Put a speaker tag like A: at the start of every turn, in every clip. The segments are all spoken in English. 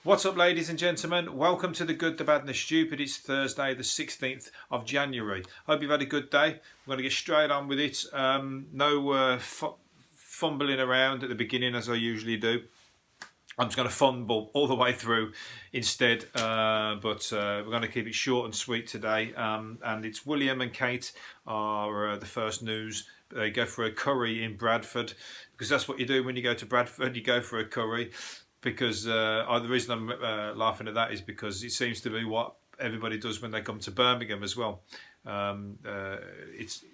A: What's up, ladies and gentlemen? Welcome to the Good, the Bad and the Stupid. It's Thursday the 16th of January. Hope you've had a good day. We're going to get straight on with it. No fumbling around at the beginning as I usually do. I'm just going to fumble all the way through instead, but we're going to keep it short and sweet today. And it's William and Kate are the first news. They go for a curry in Bradford, because that's what you do when you go to Bradford. You go for a curry. Because the reason I'm laughing at that is because it seems to be what everybody does when they come to Birmingham as well. It's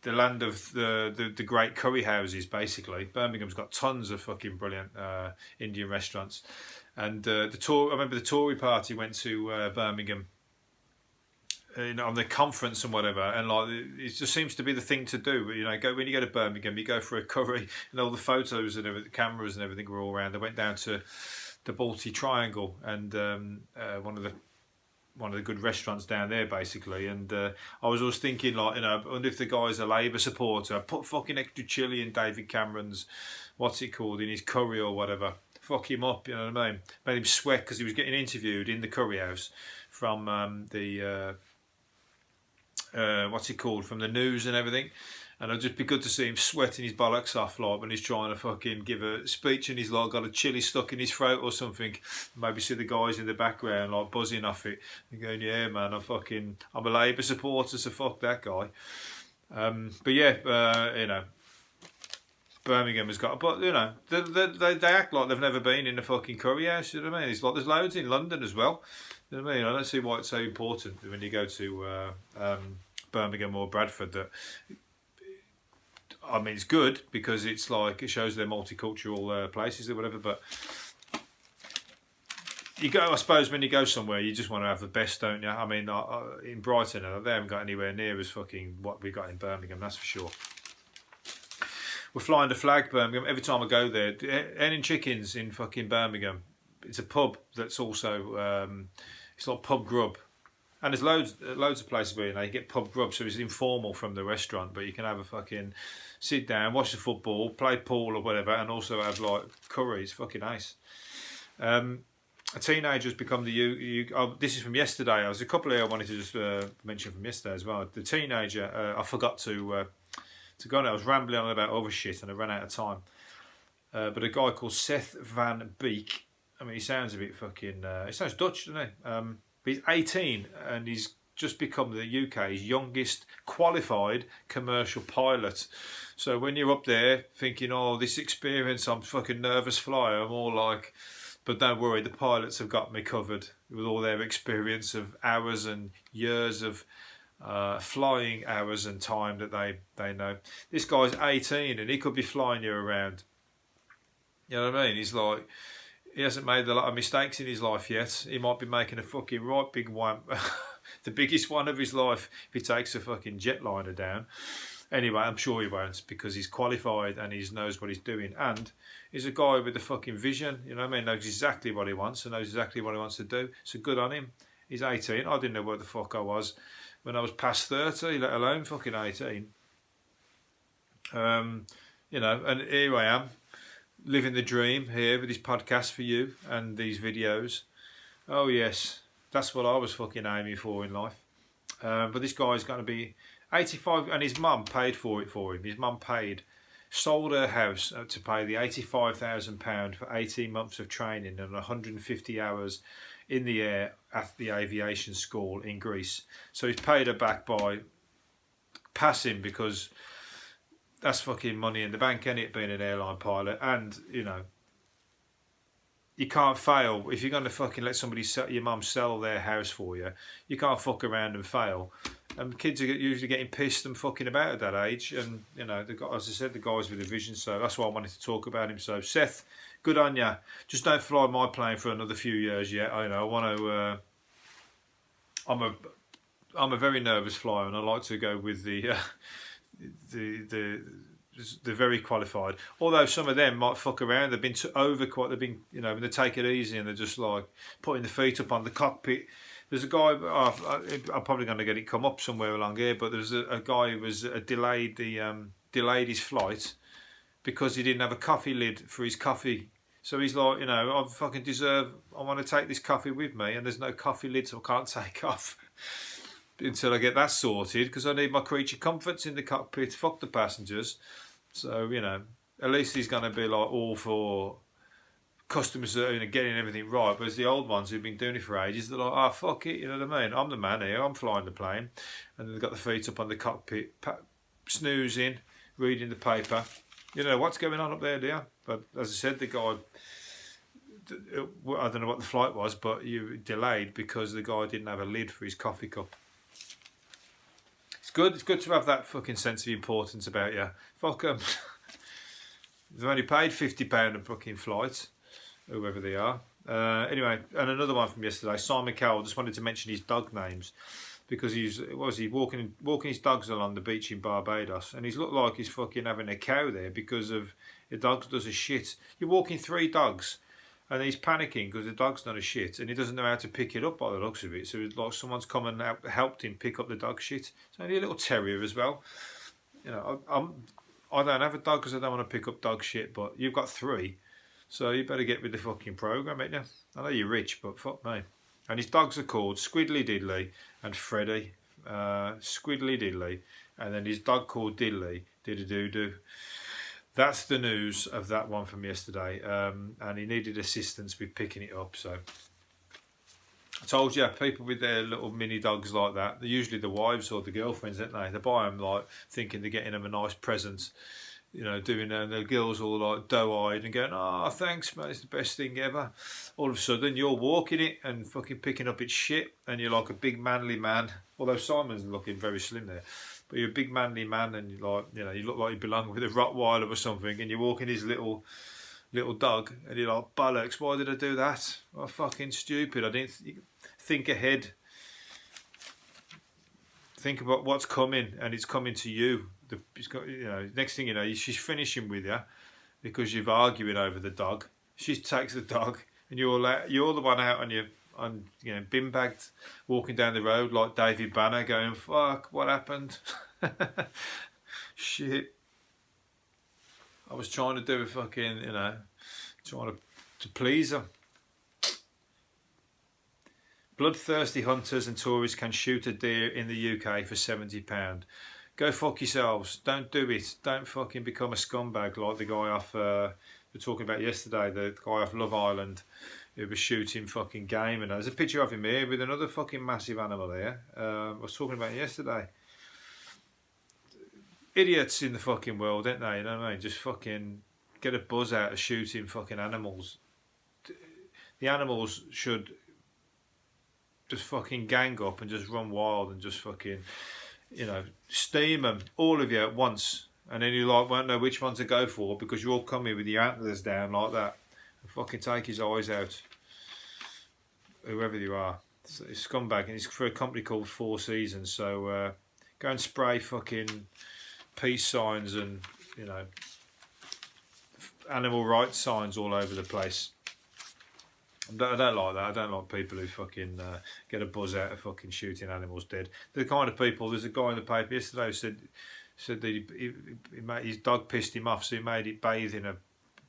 A: the land of the great curry houses, basically. Birmingham's got tons of fucking brilliant Indian restaurants. And I remember the Tory party went to Birmingham on the conference and whatever, and like it just seems to be the thing to do. You know, when you go to Birmingham, you go for a curry, and all the photos and everything, cameras and everything were all around. They went down to the Balti Triangle and one of the good restaurants down there, basically. And I was always thinking, like, you know, I wonder if the guy's a Labour supporter. Put fucking extra chilli in David Cameron's in his curry or whatever. Fuck him up, you know what I mean? Made him sweat because he was getting interviewed in the curry house from from the news and everything, and it'd just be good to see him sweating his bollocks off, like when he's trying to fucking give a speech and he's like got a chili stuck in his throat or something. Maybe see the guys in the background like buzzing off it and going, yeah man, I'm a Labour supporter, so fuck that guy. But yeah, you know, Birmingham has got, but you know, they act like they've never been in a fucking curry house. You know what I mean? It's like there's loads in London as well. You know what I mean? I don't see why it's so important when you go to Birmingham or Bradford. That, I mean, it's good because it's like it shows they're multicultural places or whatever. But you go, I suppose, when you go somewhere, you just want to have the best, don't you? I mean, in Brighton, they haven't got anywhere near as fucking what we got in Birmingham. That's for sure. We're flying the flag, Birmingham. Every time I go there, Hen Chickens in fucking Birmingham. It's a pub that's also it's like pub grub, and there's loads of places where you get pub grub, so it's informal from the restaurant, but you can have a fucking sit down, watch the football, play pool or whatever, and also have like curry. It's fucking nice. A teenager's become this is from yesterday. There was a couple here I wanted to just mention from yesterday as well. The teenager, I forgot to go on. I was rambling on about other shit and I ran out of time. But a guy called Seth Van Beek. I mean, he sounds a bit fucking... he sounds Dutch, doesn't he? But he's 18 and he's just become the UK's youngest qualified commercial pilot. So when you're up there thinking, oh, this experience, I'm fucking nervous flyer, I'm all like... But don't worry, the pilots have got me covered with all their experience of hours and years of flying hours and time that they know. This guy's 18 and he could be flying you around. You know what I mean? He's like... He hasn't made a lot of mistakes in his life yet. He might be making a fucking right big one. The biggest one of his life if he takes a fucking jetliner down. Anyway, I'm sure he won't because he's qualified and he knows what he's doing. And he's a guy with a fucking vision, you know what I mean? Knows exactly what he wants and knows exactly what he wants to do. So good on him. He's 18. I didn't know where the fuck I was when I was past 30, let alone fucking 18. You know, and here I am. Living the dream here with this podcast for you and these videos. Oh yes, that's what I was fucking aiming for in life. But this guy's going to be 85 and his mum paid for it for him. His mum sold her house to pay the £85,000 for 18 months of training and 150 hours in the air at the aviation school in Greece. So he's paid her back by passing because... That's fucking money in the bank, ain't it, being an airline pilot? And, you know, you can't fail. If you're going to fucking let your mum sell their house for you, you can't fuck around and fail. And kids are usually getting pissed and fucking about at that age. And, you know, as I said, the guy's with a vision. So that's why I wanted to talk about him. So, Seth, good on ya. Just don't fly my plane for another few years yet. I want to... I'm a very nervous flyer and I like to go with the very qualified. Although some of them might fuck around, they've been they've been, you know, when they take it easy and they're just like putting the feet up on the cockpit. There's a guy, I'm probably going to get it come up somewhere along here, but there's a guy who was delayed his flight because he didn't have a coffee lid for his coffee So he's like, you know, I fucking deserve, I want to take this coffee with me, and there's no coffee lid, so I can't take off until I get that sorted, because I need my creature comforts in the cockpit. Fuck the passengers. So, you know, at least he's going to be like all for customers, you know, getting everything right. Whereas the old ones who've been doing it for ages, they're like, oh, fuck it, you know what I mean? I'm the man here, I'm flying the plane. And they've got the feet up on the cockpit, snoozing, reading the paper. You know, what's going on up there, dear? But as I said, the guy, I don't know what the flight was, but you delayed because the guy didn't have a lid for his coffee cup. It's good to have that fucking sense of importance about you. Fuck them. They've only paid £50 a fucking flight, whoever they are. Anyway, and another one from yesterday, Simon Cowell. Just wanted to mention his dog names because he's walking his dogs along the beach in Barbados, and he's looked like he's fucking having a cow there because of the dog does a shit. You're walking 3 dogs, and he's panicking because the dog's done a shit, and he doesn't know how to pick it up by the looks of it. So it's like someone's come and helped him pick up the dog shit. It's only a little terrier as well. You know, I don't have a dog because I don't want to pick up dog shit, but you've got 3. So you better get with the fucking programme, ain't you? I know you're rich, but fuck me. And his dogs are called Squiddly Diddly and Freddy. Squiddly Diddly. And then his dog called Diddly. Did-a-doo-doo. That's the news of that one from yesterday. And he needed assistance with picking it up. So I told you, people with their little mini dogs like that, they're usually the wives or the girlfriends, aren't they? They buy them like thinking they're getting them a nice present. You know, doing the girls all like doe-eyed and going, oh, thanks, mate, it's the best thing ever. All of a sudden, you're walking it and fucking picking up its shit, and you're like a big manly man. Although Simon's looking very slim there, but you're a big manly man, and you're like, you know, you look like you belong with a Rottweiler or something, and you're walking his little dog, and you're like, bollocks, why did I do that? I'm fucking stupid. I didn't think ahead. Think about what's coming, and it's coming to you. You know, next thing you know, she's finishing with you because you've arguing over the dog. She takes the dog, and you're the one out on you know, bin bagged, walking down the road like David Banner, going, "Fuck, what happened?" Shit. I was trying to do a fucking, you know, trying to please her. Bloodthirsty hunters and tourists can shoot a deer in the UK for £70. Go fuck yourselves. Don't do it. Don't fucking become a scumbag like the guy off, we were talking about yesterday, the guy off Love Island who was shooting fucking game. And there's a picture of him here with another fucking massive animal here. I was talking about it yesterday. Idiots in the fucking world, aren't they? You know what I mean? Just fucking get a buzz out of shooting fucking animals. The animals should just fucking gang up and just run wild and just fucking, you know, steam them, all of you at once, and then you like won't know which one to go for because you're all coming with your antlers down like that and fucking take his eyes out, whoever you are. It's a scumbag, and it's for a company called 4 Seasons. So go and spray fucking peace signs and, you know, animal rights signs all over the place. I don't like that. I don't like people who fucking get a buzz out of fucking shooting animals dead. The kind of people. There's a guy in the paper yesterday who said that his dog pissed him off, so he made it bathe in a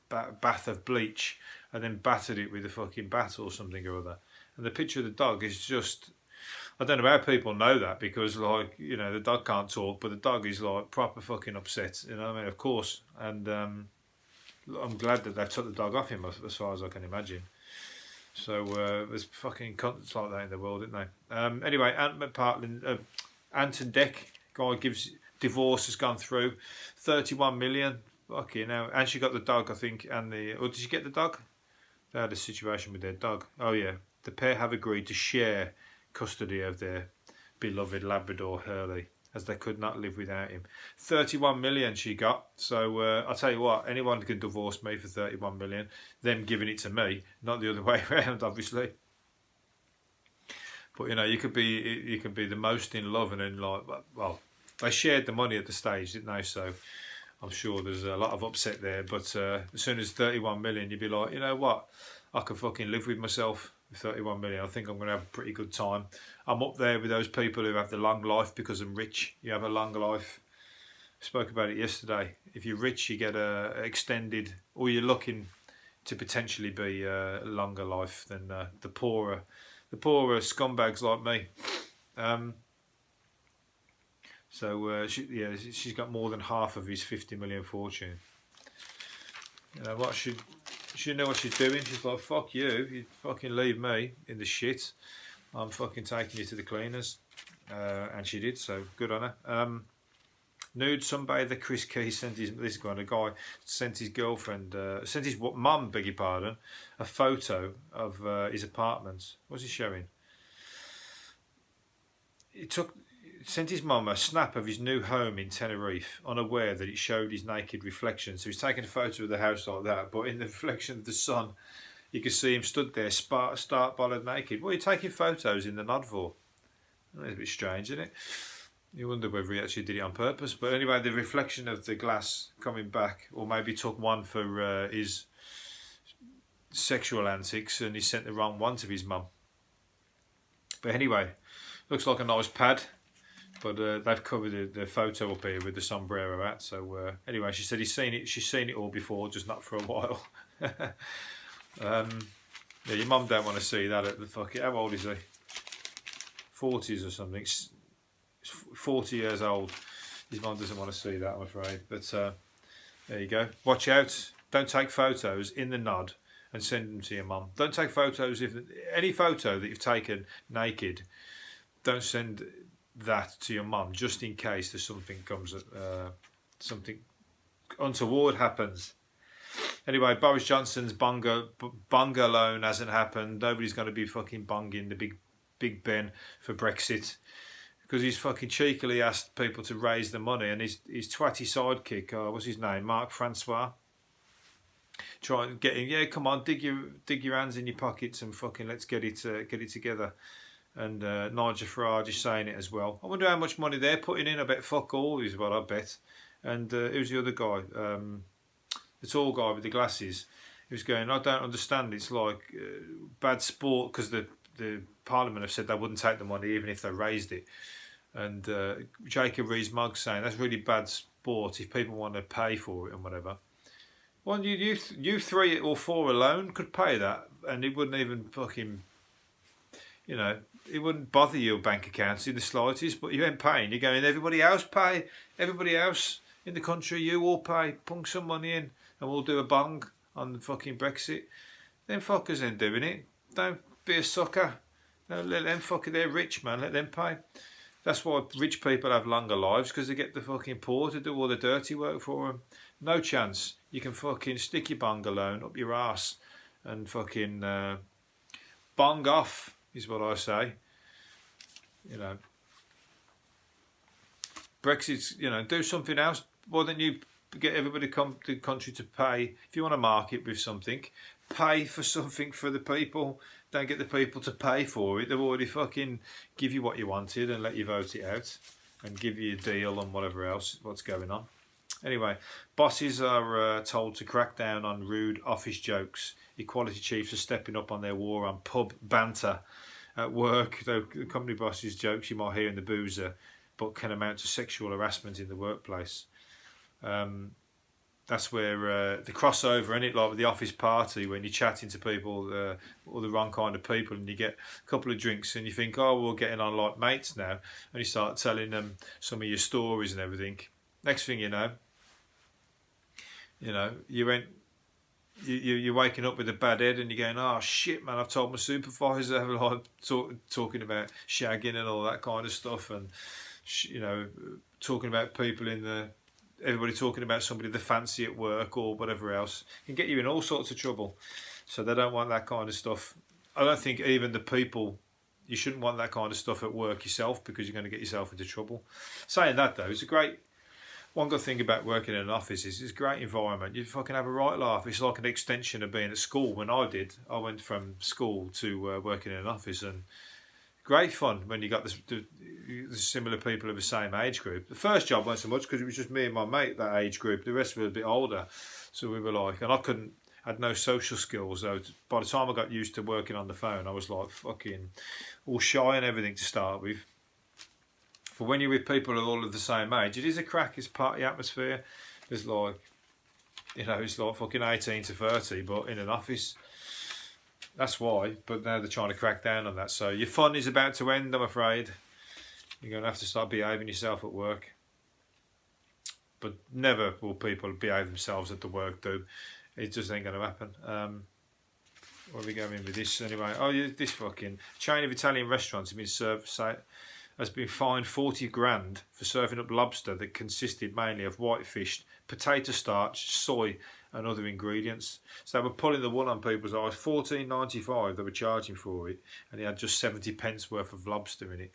A: bath of bleach and then battered it with a fucking bat or something or other. And the picture of the dog is just, I don't know how people know that, because, like, you know, the dog can't talk, but the dog is like proper fucking upset. You know what I mean? Of course. And I'm glad that they've took the dog off him, as far as I can imagine. So there's fucking cunts like that in the world, isn't they? Anyway, Anton Deck guy gives divorce has gone through, 31 million. Fucking hell. And she got the dog, I think, or did she get the dog? They had a situation with their dog. Oh yeah, the pair have agreed to share custody of their beloved Labrador Hurley, as they could not live without him. 31 million she got. So I'll tell you what, anyone can divorce me for 31 million. Them giving it to me, not the other way around, obviously. But you know, you could be the most in love, and then like, well, they shared the money at the stage, didn't they? So I'm sure there's a lot of upset there. But as soon as 31 million, you'd be like, you know what, I can fucking live with myself. 31 million, I think I'm going to have a pretty good time. I'm up there with those people who have the long life because I'm rich. You have a long life. I spoke about it yesterday. If you're rich, you get a extended, or you're looking, to potentially be a longer life than the poorer scumbags like me. She's got more than half of his 50 million fortune. You know what? She know what she's doing. She's like, fuck you. You fucking leave me in the shit. I'm fucking taking you to the cleaners. And she did, so good on her. Nude sunbather Chris Key sent his, this guy, a guy sent his girlfriend, sent his mum, beg your pardon, a photo of his apartment. What's he showing? Sent his mum a snap of his new home in Tenerife, unaware that it showed his naked reflection. So he's taking a photo of the house like that, but in the reflection of the sun, you can see him stood there, stark bollard naked. What are you taking photos in the nod for? That's a bit strange, isn't it? You wonder whether he actually did it on purpose. But anyway, the reflection of the glass coming back, or maybe took one for his sexual antics and he sent the wrong one to his mum. But anyway, looks like a nice pad. But they've covered the photo up here with the sombrero hat. So anyway, she said she's seen it all before, just not for a while. Yeah, your mum don't want to see that at the fucking. How old is he? 40s or something. 40 years old. His mum doesn't want to see that, I'm afraid. But there you go. Watch out. Don't take photos in the nod and send them to your mum. Don't take photos. If any photo that you've taken naked, don't send that to your mum, just in case there's something something untoward happens. Anyway, Boris Johnson's bunga loan hasn't happened. Nobody's going to be fucking bunging the Big Ben for Brexit, because he's fucking cheekily asked people to raise the money, and his twatty sidekick, what's his name, Mark Francois, try and get him. Yeah, come on, dig your hands in your pockets and fucking let's get it together. And Nigel Farage is saying it as well. I wonder how much money they're putting in. I bet fuck all is what I bet. And who's the other guy? The tall guy with the glasses. He was going, I don't understand. It's like bad sport because the Parliament have said they wouldn't take the money even if they raised it. And Jacob Rees-Mogg saying that's really bad sport if people want to pay for it and whatever. Well, you 3 or 4 alone could pay that, and it wouldn't even fucking, you know, it wouldn't bother your bank accounts in the slightest. But you ain't paying. You're going, everybody else pay. Everybody else in the country, you all pay. Punk some money in, and we'll do a bung on the fucking Brexit. Them fuckers ain't doing it. Don't be a sucker. No, let them fucking. They're rich, man. Let them pay. That's why rich people have longer lives, because they get the fucking poor to do all the dirty work for them. No chance. You can fucking stick your bungalow up your ass and fucking bung off, is what I say. You know, Brexit's, you know, do something else. Why don't you get everybody come to the country to pay? If you want to market with something, pay for something for the people. Don't get the people to pay for it. They've already fucking give you what you wanted and let you vote it out and give you a deal and whatever else, what's going on. Anyway, bosses are told to crack down on rude office jokes. Equality chiefs are stepping up on their war on pub banter at work. The company bosses' jokes you might hear in the boozer, but can amount to sexual harassment in the workplace. That's where the crossover, isn't it? Like with the office party, when you're chatting to people, all the wrong kind of people, and you get a couple of drinks and you think, oh, we're getting on like mates now. And you start telling them some of your stories and everything. Next thing you know, you're waking up with a bad head and you're going, oh shit, man, I've told my supervisor, like talking about shagging and all that kind of stuff, and you know, talking about people everybody talking about somebody they fancy at work or whatever else, can get you in all sorts of trouble. So they don't want that kind of stuff. I don't think even the people, you shouldn't want that kind of stuff at work yourself, because you're going to get yourself into trouble. Saying that though, it's a great, one good thing about working in an office is it's a great environment. You fucking have a right laugh. It's like an extension of being at school. When I went from school to working in an office, and great fun when you got the similar people of the same age group. The first job wasn't so much because it was just me and my mate, that age group. The rest were a bit older. So we were like, and I had no social skills. So by the time I got used to working on the phone, I was like fucking all shy and everything to start with. But when you're with people all of the same age, it is a crack. It's party atmosphere. There's like You know, it's like fucking 18 to 30, but in an office. That's why. But now they're trying to crack down on that. So your fun is about to end, I'm afraid. You're going to have to start behaving yourself at work. But never will people behave themselves at the work do. It just ain't going to happen. Where are we going with this anyway? Oh, yeah, this fucking chain of Italian restaurants has been fined 40 grand for serving up lobster that consisted mainly of white fish, potato starch, soy, and other ingredients. So they were pulling the wool on people's eyes. $14.95 they were charging for it, and it had just 70 pence worth of lobster in it.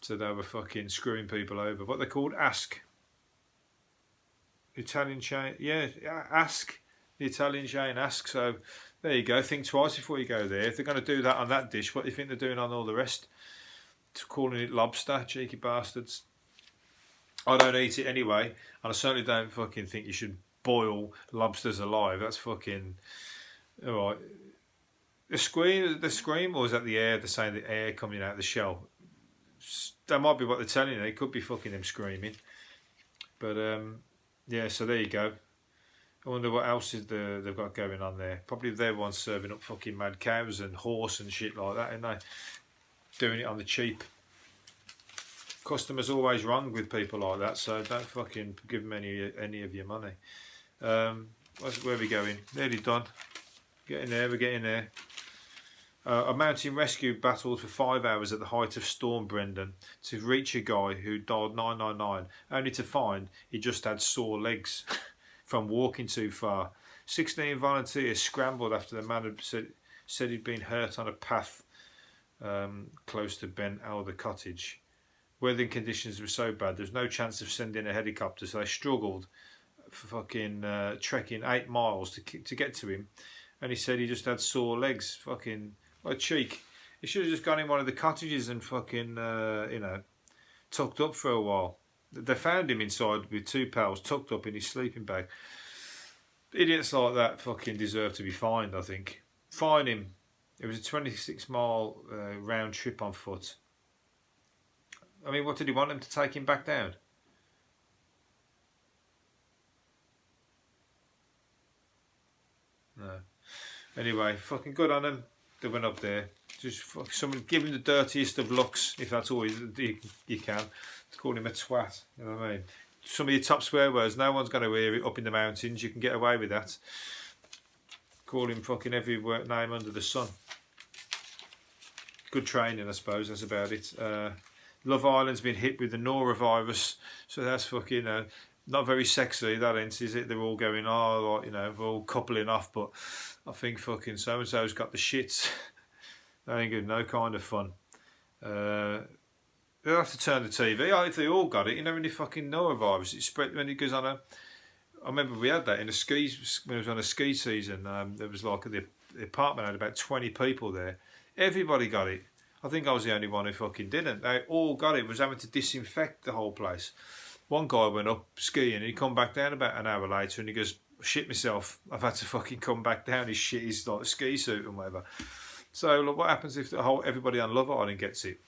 A: So they were fucking screwing people over. What they're called? Ask. Italian chain, yeah, Ask. The Italian chain, Ask. So there you go. Think twice before you go there. If they're going to do that on that dish, what do you think they're doing on all the rest? Calling it lobster, cheeky bastards. I don't eat it anyway, and I certainly don't fucking think you should boil lobsters alive. That's fucking alright. The scream, or is that the air? They're saying the air coming out of the shell. That might be what they're telling you. It could be fucking them screaming. But yeah, so there you go. I wonder what else they've got going on there. Probably they're ones serving up fucking mad cows and horse and shit like that, ain't they? Doing it on the cheap. Customers always wrong with people like that, so don't fucking give them any of your money. Where are we going? Nearly done. Getting there, we're getting there. A mountain rescue battled for 5 hours at the height of Storm Brendan to reach a guy who dialed 999, only to find he just had sore legs from walking too far. 16 volunteers scrambled after the man had said he'd been hurt on a path close to Ben Alder Cottage. Weather conditions were so bad there was no chance of sending a helicopter, so they struggled for fucking trekking 8 miles to get to him, and he said he just had sore legs. Fucking what a cheek. He should have just gone in one of the cottages and fucking you know, tucked up for a while. They found him inside with 2 pals tucked up in his sleeping bag. Idiots like that fucking deserve to be fined, I think. Fine him. It was a 26-mile round trip on foot. I mean, what did he want them to take him back down? No. Anyway, fucking good on them. They went up there. Just fuck someone, give him the dirtiest of looks, if that's all you can. To call him a twat. You know what I mean? Some of your top swear words, no one's going to hear it up in the mountains. You can get away with that. Call him fucking every name under the sun. Good training, I suppose. That's about it. Love Island's been hit with the norovirus, so that's fucking not very sexy. That ain't, is it? They're all going, oh, like, you know, we're all coupling off, but I think fucking so and so's got the shits. They ain't good, no kind of fun. They'll have to turn the TV. Oh, if they all got it, you know, when the fucking norovirus, it spread when it goes on a. I remember we had that in the skis when it was on a ski season. There was like the apartment had about 20 people there. Everybody got it. I think I was the only one who fucking didn't. They all got it. Was having to disinfect the whole place. One guy went up skiing and he come back down about an hour later and he goes, shit myself. I've had to fucking come back down. His shit is like a ski suit and whatever. So look, what happens if everybody on Love Island gets it?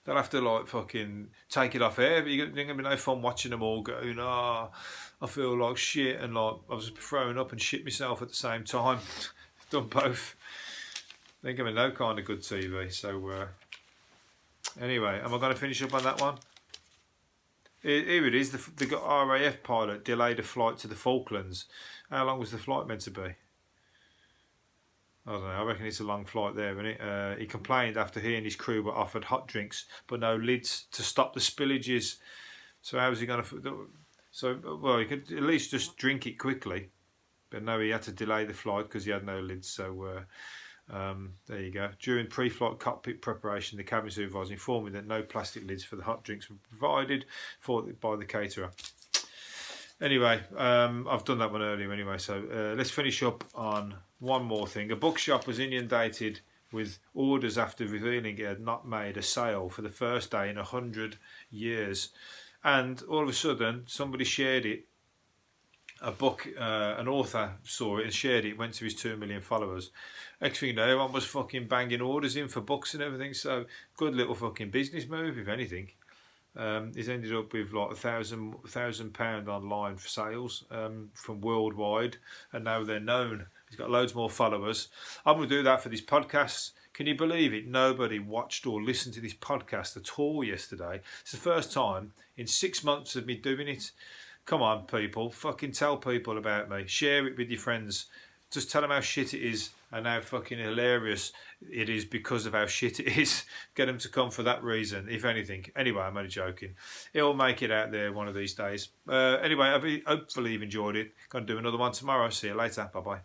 A: They'll have to like fucking take it off air. But you're going to be no fun watching them all going, I feel like shit, and like I was throwing up and shit myself at the same time. Done both. They're giving no kind of good TV. So anyway, am I going to finish up on that one? Here it is. The RAF pilot delayed a flight to the Falklands. How long was the flight meant to be? I don't know. I reckon it's a long flight there, isn't it? He complained after he and his crew were offered hot drinks, but no lids to stop the spillages. So how was he going to? So well, he could at least just drink it quickly, but no, he had to delay the flight because he had no lids. So. There you go. During pre-flight cockpit preparation, the cabin supervisor informed me that no plastic lids for the hot drinks were provided by the caterer. Anyway, I've done that one earlier anyway, so let's finish up on one more thing. A bookshop was inundated with orders after revealing it had not made a sale for the first day in 100 years. And all of a sudden, somebody shared it. A book, an author saw it and shared it, went to his 2 million followers. Next thing you know, everyone was fucking banging orders in for books and everything, so good little fucking business move, if anything. He's ended up with like £1,000 online for sales from worldwide, and now they're known. He's got loads more followers. I'm going to do that for this podcast. Can you believe it? Nobody watched or listened to this podcast at all yesterday. It's the first time in 6 months of me doing it. Come on, people. Fucking tell people about me. Share it with your friends. Just tell them how shit it is and how fucking hilarious it is because of how shit it is. Get them to come for that reason, if anything. Anyway, I'm only joking. It'll make it out there one of these days. Anyway, hopefully you've enjoyed it. Going to do another one tomorrow. See you later. Bye-bye.